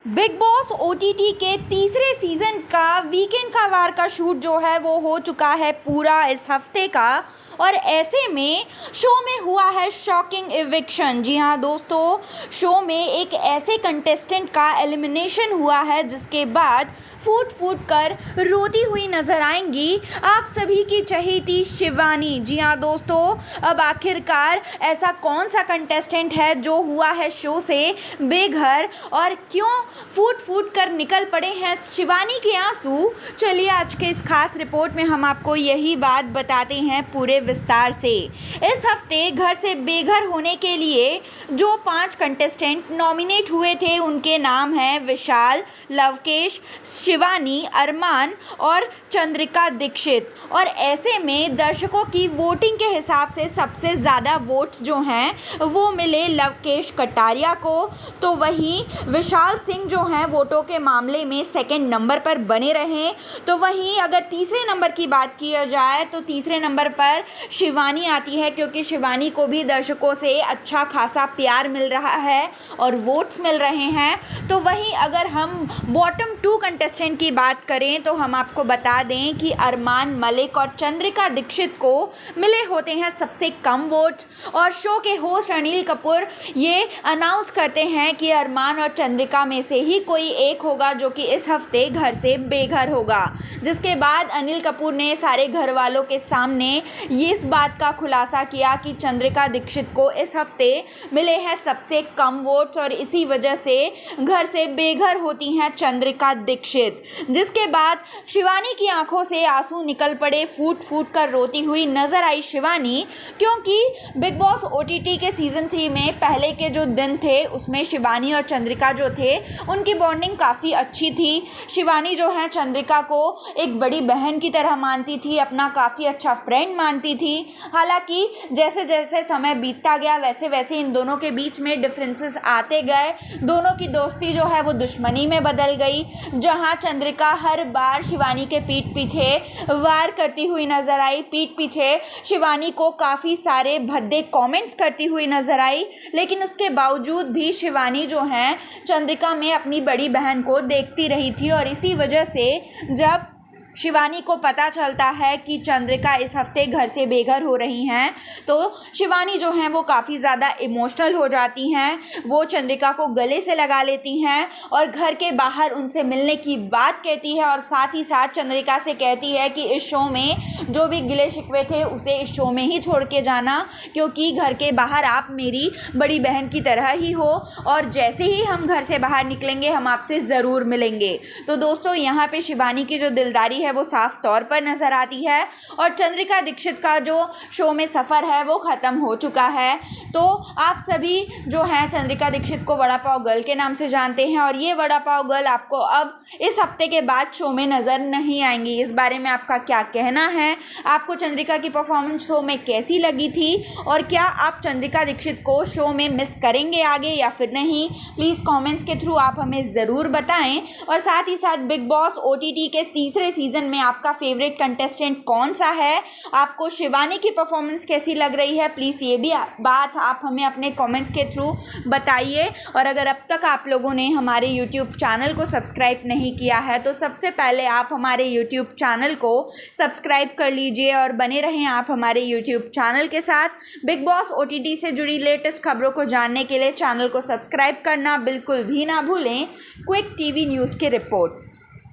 Big boss OTT के तीसरे season का वीकेंड का वार का शूट जो है वो हो चुका है पूरा इस हफ्ते का। और ऐसे में शो में हुआ है शॉकिंग इविक्शन। जी हाँ दोस्तों, शो में एक ऐसे कंटेस्टेंट का एलिमिनेशन हुआ है जिसके बाद फूट फूट कर रोती हुई नजर आएंगी आप सभी की चहेती शिवानी। जी हाँ दोस्तों, अब आखिरकार ऐसा कौन सा कंटेस्टेंट है जो हुआ है शो से बेघर और क्यों फूट फूट कर निकल पड़े हैं शिवानी के आंसू। चलिए आज के इस खास रिपोर्ट में हम आपको यही बात बताते हैं पूरे विस्तार से। इस हफ्ते घर से बेघर होने के लिए जो 5 कंटेस्टेंट नॉमिनेट हुए थे उनके नाम हैं विशाल, लवकेश, शिवानी, अरमान और चंद्रिका दीक्षित। और ऐसे में दर्शकों की वोटिंग के हिसाब से सबसे ज़्यादा वोट्स जो हैं वो मिले लवकेश कटारिया को, तो वहीं विशाल सिंह जो हैं वोटों के मामले में सेकंड नंबर पर बने रहे। तो वहीं अगर तीसरे नंबर की बात किया जाए तो तीसरे नंबर पर शिवानी आती है, क्योंकि शिवानी को भी दर्शकों से अच्छा खासा प्यार मिल रहा है और वोट्स मिल रहे हैं। तो वहीं अगर हम बॉटम 2 कंटेस्टेंट की बात करें तो हम आपको बता दें कि अरमान मलिक और चंद्रिका दीक्षित को मिले होते हैं सबसे कम वोट्स। और शो के होस्ट अनिल कपूर ये अनाउंस करते हैं कि अरमान और चंद्रिका में से ही कोई एक होगा जो कि इस हफ्ते घर से बेघर होगा। जिसके बाद अनिल कपूर ने सारे घर वालों के सामने ये इस बात का खुलासा किया कि चंद्रिका दीक्षित को इस हफ्ते मिले हैं सबसे कम वोट्स और इसी वजह से घर से बेघर होती हैं चंद्रिका दीक्षित। जिसके बाद शिवानी की आंखों से आंसू निकल पड़े, फूट फूट कर रोती हुई नजर आई शिवानी, क्योंकि बिग बॉस ओटीटी के सीजन 3 में पहले के जो दिन थे उसमें शिवानी और चंद्रिका जो थे उनकी बॉन्डिंग काफ़ी अच्छी थी। शिवानी जो है चंद्रिका को एक बड़ी बहन की तरह मानती थी, अपना काफ़ी अच्छा फ्रेंड मानती थी। हालांकि जैसे जैसे समय बीतता गया वैसे वैसे इन दोनों के बीच में डिफरेंसेस आते गए, दोनों की दोस्ती जो है वो दुश्मनी में बदल गई, जहां चंद्रिका हर बार शिवानी के पीठ पीछे वार करती हुई नजर आई, पीठ पीछे शिवानी को काफ़ी सारे भद्दे कमेंट्स करती हुई नजर आई। लेकिन उसके बावजूद भी शिवानी जो है चंद्रिका में अपनी बड़ी बहन को देखती रही थी। और इसी वजह से जब शिवानी को पता चलता है कि चंद्रिका इस हफ्ते घर से बेघर हो रही हैं तो शिवानी जो हैं वो काफ़ी ज़्यादा इमोशनल हो जाती हैं। वो चंद्रिका को गले से लगा लेती हैं और घर के बाहर उनसे मिलने की बात कहती है और साथ ही साथ चंद्रिका से कहती है कि इस शो में जो भी गिले शिकवे थे उसे इस शो में ही छोड़ के जाना, क्योंकि घर के बाहर आप मेरी बड़ी बहन की तरह ही हो और जैसे ही हम घर से बाहर निकलेंगे हम आपसे ज़रूर मिलेंगे। तो दोस्तों यहाँ पे शिवानी की जो दिलदारी है वो साफ तौर पर नजर आती है और चंद्रिका दीक्षित का जो शो में सफ़र है वो ख़त्म हो चुका है। तो आप सभी जो हैं चंद्रिका दीक्षित को वड़ा पाव गर्ल के नाम से जानते हैं और ये वड़ा पाव गर्ल आपको अब इस हफ्ते के बाद शो में नज़र नहीं आएंगी। इस बारे में आपका क्या कहना है? आपको चंद्रिका की परफॉर्मेंस शो में कैसी लगी थी और क्या आप चंद्रिका दीक्षित को शो में मिस करेंगे आगे या फिर नहीं? प्लीज़ कॉमेंट्स के थ्रू आप हमें ज़रूर बताएं। और साथ ही साथ बिग बॉस ओटीटी के तीसरे सीजन में आपका फेवरेट कंटेस्टेंट कौन सा है? आपको शिवानी की परफॉर्मेंस कैसी लग रही है? प्लीज़ ये भी बात आप हमें अपने कमेंट्स के थ्रू बताइए। और अगर अब तक आप लोगों ने हमारे YouTube चैनल को सब्सक्राइब नहीं किया है तो सबसे पहले आप हमारे YouTube चैनल को सब्सक्राइब कर लीजिए और बने रहें आप हमारे YouTube चैनल के साथ। बिग बॉस ओटीटी से जुड़ी लेटेस्ट खबरों को जानने के लिए चैनल को सब्सक्राइब करना बिल्कुल भी ना भूलें। क्विक टीवी न्यूज़ की रिपोर्ट।